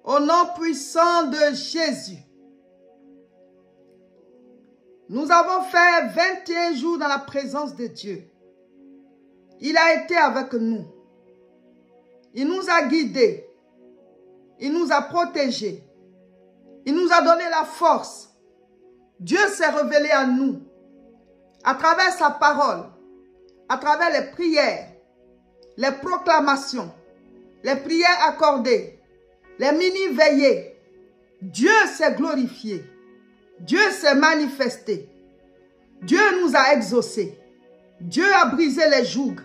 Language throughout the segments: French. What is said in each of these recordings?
Au nom puissant de Jésus. Nous avons fait 21 jours dans la présence de Dieu. Il a été avec nous. Il nous a guidés. Il nous a protégés. Il nous a donné la force. Dieu s'est révélé à nous à travers sa parole, à travers les prières, les proclamations, les prières accordées, les mini-veillées. Dieu s'est glorifié. Dieu s'est manifesté. Dieu nous a exaucés. Dieu a brisé les jougs.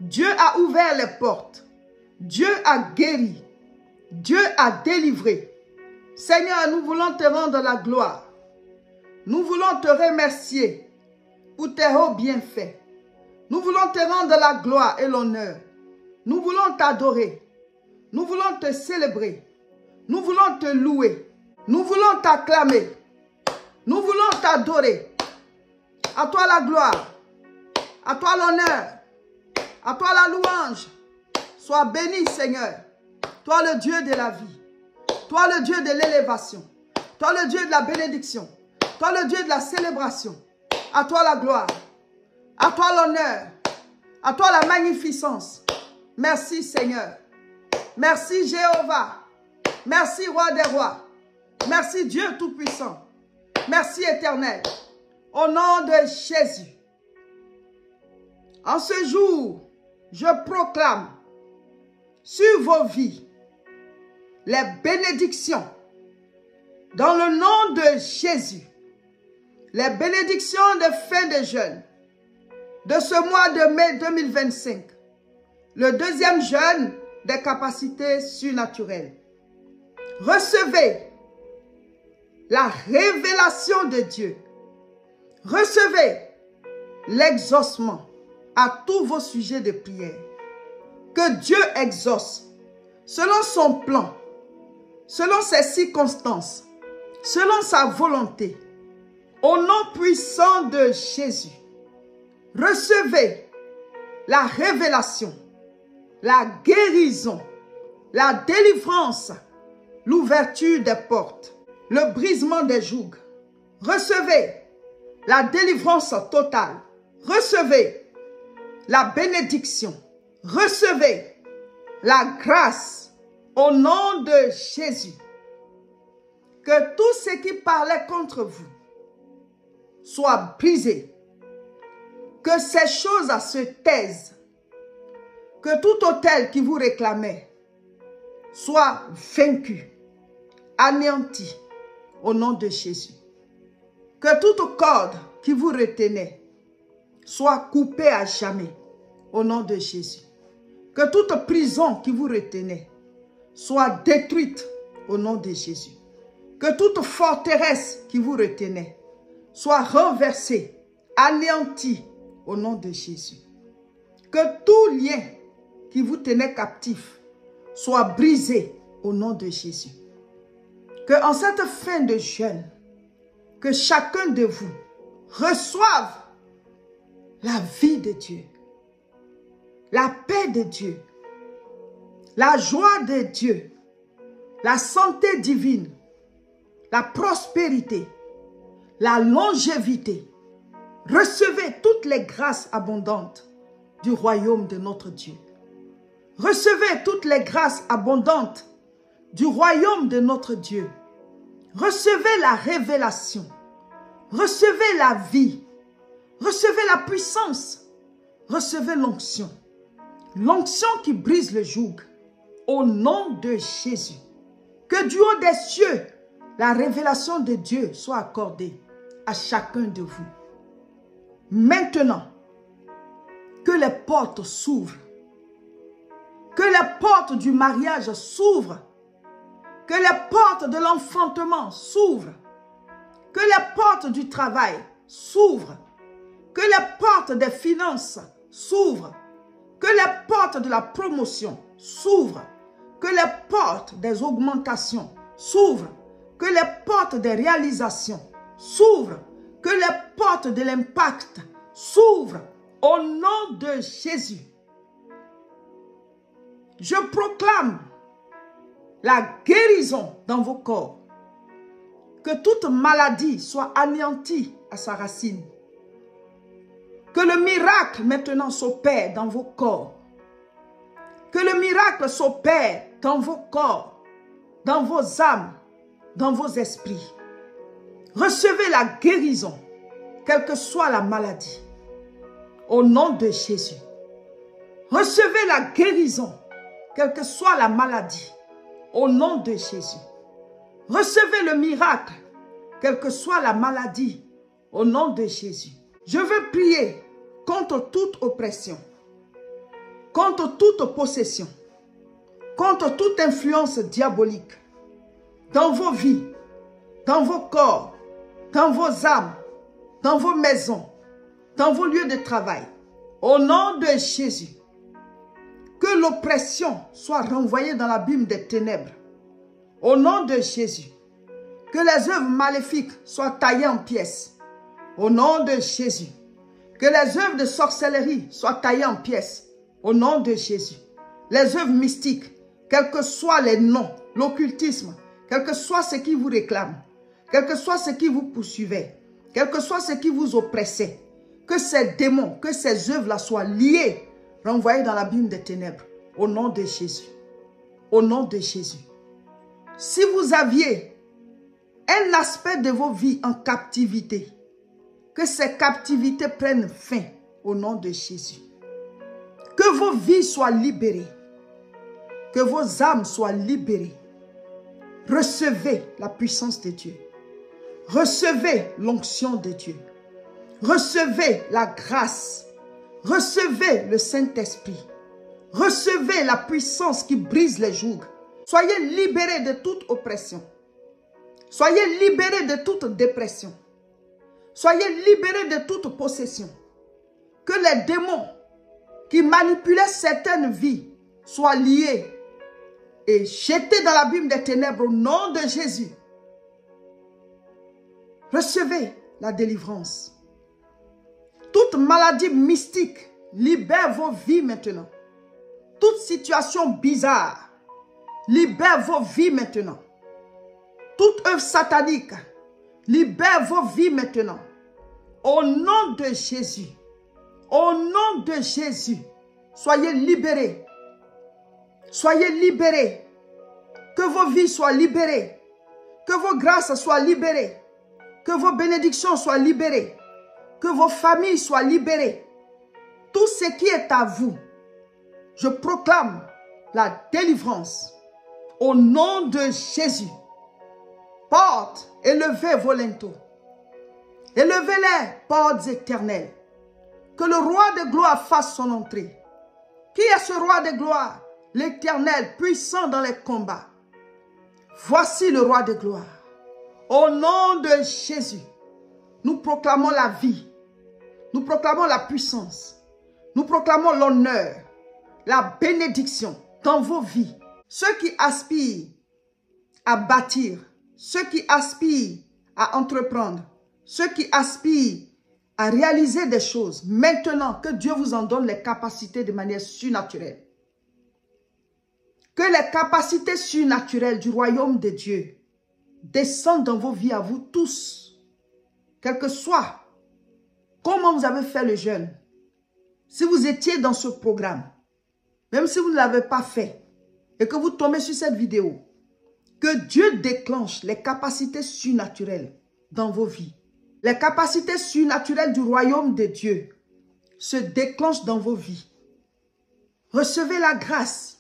Dieu a ouvert les portes. Dieu a guéri. Dieu a délivré. Seigneur, nous voulons te rendre la gloire. Nous voulons te remercier pour tes hauts bienfaits. Nous voulons te rendre la gloire et l'honneur. Nous voulons t'adorer. Nous voulons te célébrer. Nous voulons te louer. Nous voulons t'acclamer. Nous voulons t'adorer. À toi la gloire. À toi l'honneur. À toi la louange. Sois béni, Seigneur. Toi le Dieu de la vie. Toi le Dieu de l'élévation. Toi le Dieu de la bénédiction. Toi le Dieu de la célébration. À toi la gloire. À toi l'honneur. À toi la magnificence. Merci, Seigneur. Merci, Jéhovah. Merci, Roi des rois. Merci, Dieu Tout-Puissant. Merci, Éternel. Au nom de Jésus. En ce jour, je proclame sur vos vies les bénédictions. Dans le nom de Jésus. Les bénédictions de fin de jeûne. De ce mois de mai 2025. Le deuxième jeûne des capacités surnaturelles. Recevez la révélation de Dieu. Recevez l'exaucement à tous vos sujets de prière. Que Dieu exauce selon son plan, selon ses circonstances, selon sa volonté. Au nom puissant de Jésus, recevez la révélation, la guérison, la délivrance, l'ouverture des portes, le brisement des jougs. Recevez la délivrance totale. Recevez la bénédiction. Recevez la grâce au nom de Jésus. Que tout ce qui parlait contre vous soit brisé. Que ces choses se taisent. Que tout autel qui vous réclamait soit vaincu, anéanti au nom de Jésus. Que toute corde qui vous retenait soit coupée à jamais au nom de Jésus. Que toute prison qui vous retenait soit détruite au nom de Jésus. Que toute forteresse qui vous retenait soit renversée, anéantie au nom de Jésus. Que tout lien qui vous tenait captif soit brisé au nom de Jésus. Que en cette fin de jeûne, que chacun de vous reçoive la vie de Dieu, la paix de Dieu, la joie de Dieu, la santé divine, la prospérité, la longévité. Recevez toutes les grâces abondantes du royaume de notre Dieu. Recevez toutes les grâces abondantes du royaume de notre Dieu. Recevez la révélation. Recevez la vie. Recevez la puissance. Recevez l'onction. L'onction qui brise le joug. Au nom de Jésus. Que du haut des cieux, la révélation de Dieu soit accordée à chacun de vous. Maintenant, que les portes s'ouvrent. Que les portes du mariage s'ouvrent. Que les portes de l'enfantement s'ouvrent. Que les portes du travail s'ouvrent. Que les portes des finances s'ouvrent. Que les portes de la promotion s'ouvrent. Que les portes des augmentations s'ouvrent. Que les portes des réalisations s'ouvrent. Que les portes de l'impact s'ouvrent. Au nom de Jésus. Je proclame la guérison dans vos corps. Que toute maladie soit anéantie à sa racine. Que le miracle maintenant s'opère dans vos corps. Que le miracle s'opère dans vos corps, dans vos âmes, dans vos esprits. Recevez la guérison, quelle que soit la maladie. Au nom de Jésus. Recevez la guérison, quelle que soit la maladie. Au nom de Jésus. Recevez le miracle, quelle que soit la maladie. Au nom de Jésus. Je veux prier contre toute oppression, contre toute possession, contre toute influence diabolique dans vos vies, dans vos corps, dans vos âmes, dans vos maisons, dans vos lieux de travail. Au nom de Jésus, que l'oppression soit renvoyée dans l'abîme des ténèbres. Au nom de Jésus, que les œuvres maléfiques soient taillées en pièces. Au nom de Jésus, que les œuvres de sorcellerie soient taillées en pièces. Au nom de Jésus, les œuvres mystiques, quels que soient les noms, l'occultisme, quel que soit ce qui vous réclame, quel que soit ce qui vous poursuivait, quel que soit ce qui vous oppressait, que ces démons, que ces œuvres-là soient liées, renvoyées dans l'abîme des ténèbres. Au nom de Jésus. Au nom de Jésus. Si vous aviez un aspect de vos vies en captivité, que ces captivités prennent fin au nom de Jésus. Que vos vies soient libérées. Que vos âmes soient libérées. Recevez la puissance de Dieu. Recevez l'onction de Dieu. Recevez la grâce. Recevez le Saint-Esprit. Recevez la puissance qui brise les jougs. Soyez libérés de toute oppression. Soyez libérés de toute dépression. Soyez libérés de toute possession. Que les démons qui manipulaient certaines vies soient liés et jetés dans l'abîme des ténèbres au nom de Jésus. Recevez la délivrance. Toute maladie mystique libère vos vies maintenant. Toute situation bizarre libère vos vies maintenant. Toute œuvre satanique libère vos vies maintenant. Au nom de Jésus. Au nom de Jésus. Soyez libérés. Soyez libérés. Que vos vies soient libérées. Que vos grâces soient libérées. Que vos bénédictions soient libérées. Que vos familles soient libérées. Tout ce qui est à vous, je proclame la délivrance. Au nom de Jésus. Portes, élevez vos linteaux. Élevez-les, portes éternelles. Que le roi de gloire fasse son entrée. Qui est ce roi de gloire? L'Éternel, puissant dans les combats. Voici le roi de gloire. Au nom de Jésus, nous proclamons la vie. Nous proclamons la puissance. Nous proclamons l'honneur, la bénédiction dans vos vies. Ceux qui aspirent à bâtir, ceux qui aspirent à entreprendre, ceux qui aspirent à réaliser des choses, maintenant que Dieu vous en donne les capacités de manière surnaturelle. Que les capacités surnaturelles du royaume de Dieu descendent dans vos vies à vous tous. Quel que soit comment vous avez fait le jeûne. Si vous étiez dans ce programme, même si vous ne l'avez pas fait, et que vous tombez sur cette vidéo, que Dieu déclenche les capacités surnaturelles dans vos vies. Les capacités surnaturelles du royaume de Dieu se déclenchent dans vos vies. Recevez la grâce.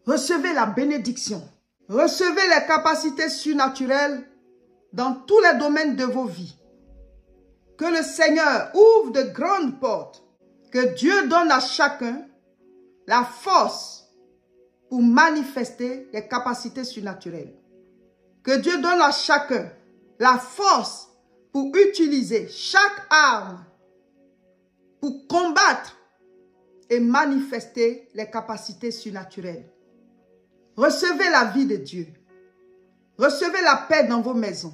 Recevez la bénédiction. Recevez les capacités surnaturelles dans tous les domaines de vos vies. Que le Seigneur ouvre de grandes portes. Que Dieu donne à chacun la force pour manifester les capacités surnaturelles. Que Dieu donne à chacun la force pour utiliser chaque arme pour combattre et manifester les capacités surnaturelles. Recevez la vie de Dieu. Recevez la paix dans vos maisons,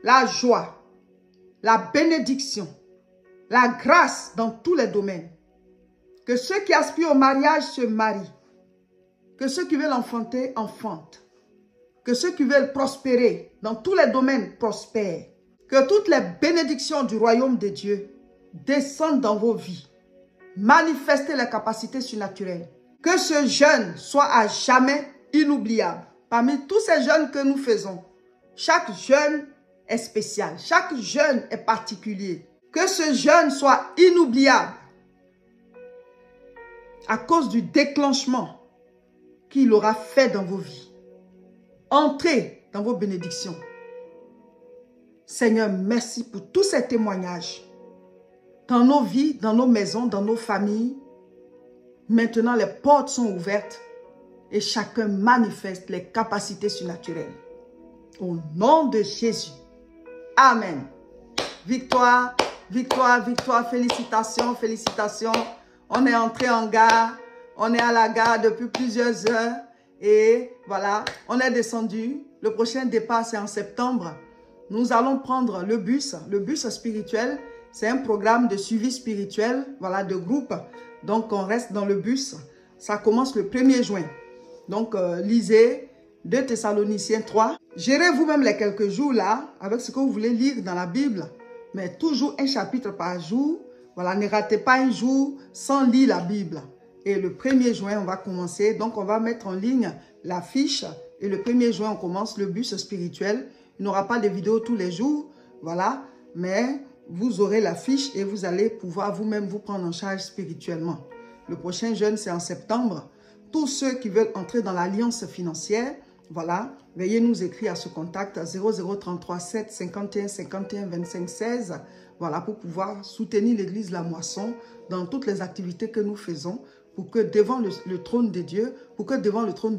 la joie, la bénédiction, la grâce dans tous les domaines. Que ceux qui aspirent au mariage se marient. Que ceux qui veulent enfanter, enfantent. Que ceux qui veulent prospérer dans tous les domaines prospèrent. Que toutes les bénédictions du royaume de Dieu descendent dans vos vies. Manifestez les capacités surnaturelles. Que ce jeûne soit à jamais inoubliable. Parmi tous ces jeûnes que nous faisons, chaque jeûne est spécial. Chaque jeûne est particulier. Que ce jeûne soit inoubliable à cause du déclenchement qu'il aura fait dans vos vies. Entrez dans vos bénédictions. Seigneur, merci pour tous ces témoignages. Dans nos vies, dans nos maisons, dans nos familles, maintenant les portes sont ouvertes et chacun manifeste les capacités surnaturelles. Au nom de Jésus. Amen. Victoire, victoire, victoire. Félicitations, félicitations. On est entré en gare. On est à la gare depuis plusieurs heures. Et voilà, on est descendu. Le prochain départ, c'est en septembre. Nous allons prendre le bus spirituel. C'est un programme de suivi spirituel, voilà, de groupe. Donc, on reste dans le bus. Ça commence le 1er juin. Donc, lisez 2 Thessaloniciens 3. Gérez vous-même les quelques jours là, avec ce que vous voulez lire dans la Bible. Mais toujours un chapitre par jour. Voilà, ne ratez pas un jour sans lire la Bible. Et le 1er juin, on va commencer. Donc, on va mettre en ligne la fiche. Et le 1er juin, on commence le bus spirituel. Il n'y aura pas de vidéos tous les jours. Voilà. Mais vous aurez la fiche et vous allez pouvoir vous-même vous prendre en charge spirituellement. Le prochain jeûne, c'est en septembre. Tous ceux qui veulent entrer dans l'alliance financière, voilà, veuillez nous écrire à ce contact 0033 7 51 51 25 16. Voilà, pour pouvoir soutenir l'église La Moisson dans toutes les activités que nous faisons pour que devant le trône de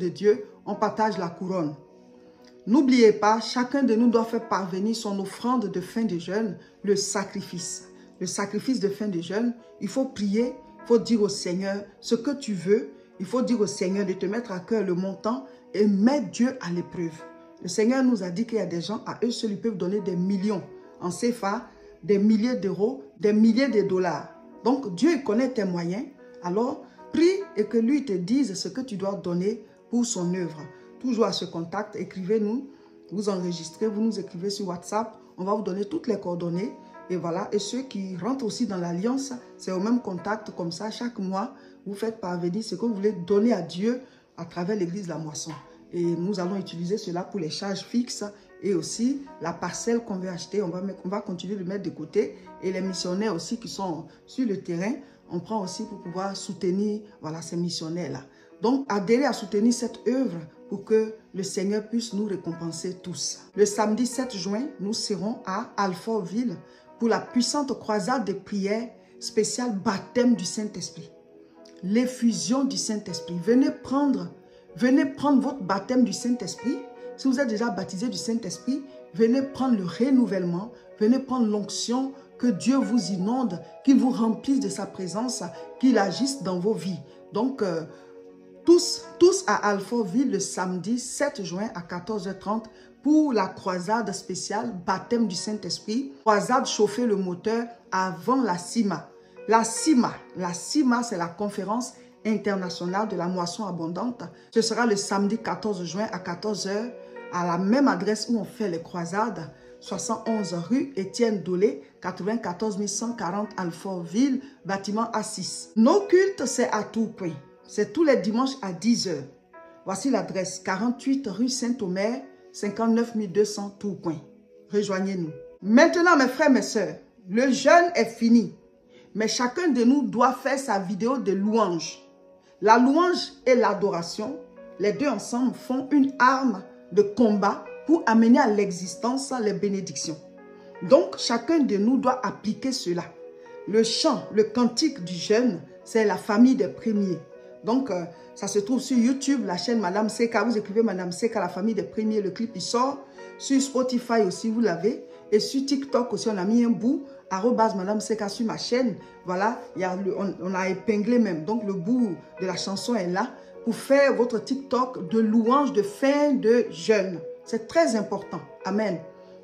Dieu, on partage la couronne. N'oubliez pas, chacun de nous doit faire parvenir son offrande de fin de jeûne, le sacrifice. Le sacrifice de fin de jeûne, il faut prier, il faut dire au Seigneur ce que tu veux. Il faut dire au Seigneur de te mettre à cœur le montant et mettre Dieu à l'épreuve. Le Seigneur nous a dit qu'il y a des gens, à eux seuls, ils peuvent donner des millions en CFA, des milliers d'euros, des milliers de dollars. Donc, Dieu il connaît tes moyens. Alors, prie et que lui te dise ce que tu dois donner pour son œuvre. Toujours à ce contact, écrivez-nous, vous enregistrez, vous nous écrivez sur WhatsApp. On va vous donner toutes les coordonnées. Et voilà, et ceux qui rentrent aussi dans l'alliance, c'est au même contact comme ça. Chaque mois, vous faites parvenir ce que vous voulez donner à Dieu à travers l'église La Moisson. Et nous allons utiliser cela pour les charges fixes et aussi la parcelle qu'on veut acheter. On va continuer de mettre de côté. Et les missionnaires aussi qui sont sur le terrain, on prend aussi pour pouvoir soutenir voilà, ces missionnaires-là. Donc, adhérez à soutenir cette œuvre pour que le Seigneur puisse nous récompenser tous. Le samedi 7 juin, nous serons à Alfortville pour la puissante croisade de prières spéciale baptême du Saint-Esprit. L'effusion du Saint-Esprit. Venez prendre votre baptême du Saint-Esprit. Si vous êtes déjà baptisé du Saint-Esprit, venez prendre le renouvellement, venez prendre l'onction, que Dieu vous inonde, qu'il vous remplisse de sa présence, qu'il agisse dans vos vies. Donc, tous à Alfortville le samedi 7 juin à 14h30 pour la croisade spéciale baptême du Saint-Esprit. Croisade chauffer le moteur avant la CIMA. La CIMA, c'est la conférence internationale de la moisson abondante. Ce sera le samedi 14 juin à 14h à la même adresse où on fait les croisades. 71 rue Étienne Dolé, 94 140 Alfortville, bâtiment A6. Nos cultes, c'est à tout prix. C'est tous les dimanches à 10h. Voici l'adresse 48 rue Saint-Omer, 59 200 Tourcoing. Rejoignez-nous. Maintenant, mes frères, mes sœurs, le jeûne est fini. Mais chacun de nous doit faire sa vidéo de louange. La louange et l'adoration, les deux ensemble font une arme de combat pour amener à l'existence les bénédictions. Donc, chacun de nous doit appliquer cela. Le chant, le cantique du jeûne, c'est la famille des premiers. Donc, ça se trouve sur YouTube, la chaîne Madame Seka. Vous écrivez Madame Seka, la famille des premiers, le clip il sort. Sur Spotify aussi, vous l'avez. Et sur TikTok aussi, on a mis un bout, @Madame Seka sur ma chaîne. Voilà, on a épinglé même. Donc, le bout de la chanson est là pour faire votre TikTok de louange de fin de jeûne. C'est très important. Amen.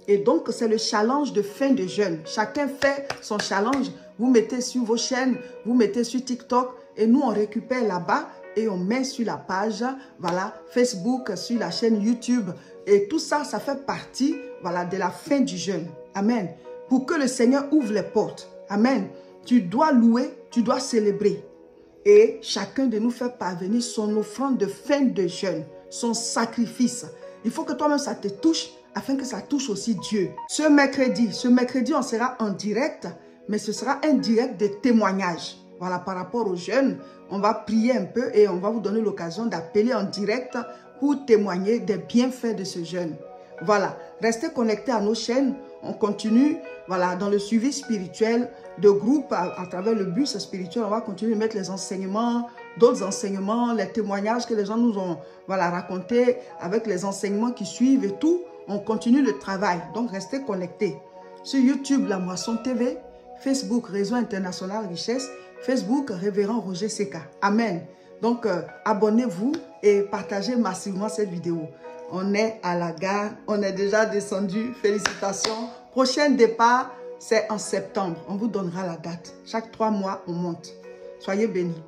Et donc, c'est le challenge de fin de jeûne. Chacun fait son challenge. Vous mettez sur vos chaînes, vous mettez sur TikTok. Et nous, on récupère là-bas et on met sur la page, voilà, Facebook, sur la chaîne YouTube. Et tout ça, ça fait partie, voilà, de la fin du jeûne. Amen. Pour que le Seigneur ouvre les portes. Amen. Tu dois louer, tu dois célébrer. Et chacun de nous fait parvenir son offrande de fin de jeûne, son sacrifice. Il faut que toi-même, ça te touche, afin que ça touche aussi Dieu. Ce mercredi, on sera en direct, mais ce sera un direct de témoignage. Voilà, par rapport aux jeunes, on va prier un peu et on va vous donner l'occasion d'appeler en direct pour témoigner des bienfaits de ce jeûne. Voilà, restez connectés à nos chaînes. On continue, voilà, dans le suivi spirituel de groupe à travers le bus spirituel. On va continuer de mettre les enseignements, d'autres enseignements, les témoignages que les gens nous ont, voilà, racontés avec les enseignements qui suivent et tout. On continue le travail, donc restez connectés. Sur YouTube, La Moisson TV, Facebook, Réseau International Richesse, Facebook, Révérend Roger Seka. Amen. Donc, abonnez-vous et partagez massivement cette vidéo. On est à la gare, on est déjà descendu. Félicitations. Prochain départ, c'est en septembre. On vous donnera la date. Chaque 3 mois, on monte. Soyez bénis.